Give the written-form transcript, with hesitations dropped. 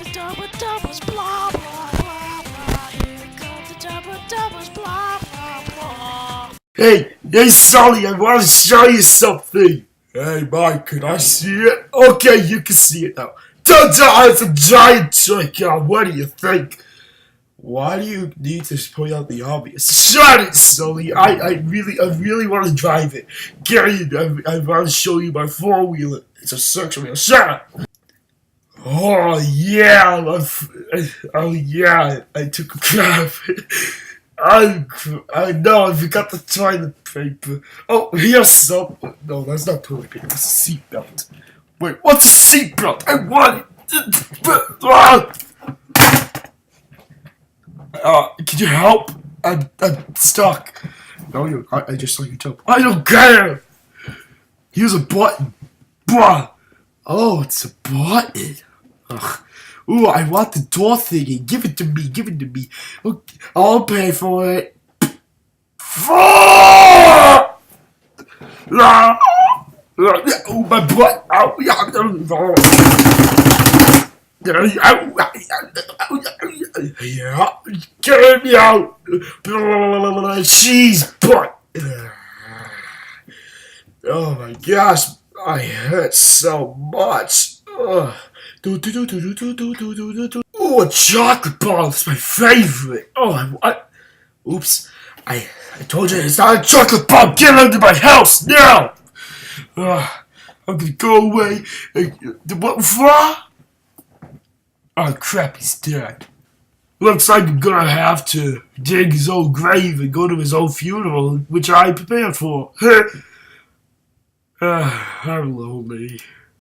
the Dubbadubs, blah blah blah blah. Here comes the Dubbadubs, blah blah blah. Hey, Sully, I want to show you something. Hey, Mike, can I see it? Okay, you can see it now. Turns out it's a giant trick. What do you think? Why do you need to point out the obvious? Shut it, Sully. I really want to drive it. Gary, I want to show you my four-wheeler. It's a search wheel. Shut up. Oh yeah, I took a crap. I know, I forgot the toilet paper. Oh, here's some. No, that's not toilet paper, it's a seatbelt. Wait, what's a seatbelt? I want it! Can you help? I'm stuck. No, I just saw you jump. I don't care! Here's a button. Bruh. Oh, it's a button. Ugh. Ooh, I want the door thingy. Give it to me. Okay, I'll pay for it. Oh, my butt. Yeah, get me out. Cheese butt. Oh my gosh, I hurt so much. Ugh. Ooh, a chocolate bar. That's my favorite. Oh, oops. I told you it's not a chocolate bar. Get out of my house now. I'm gonna go away. What for? Oh crap, he's dead. Looks like I'm gonna have to dig his own grave and go to his own funeral, which I prepared for. I'm lonely.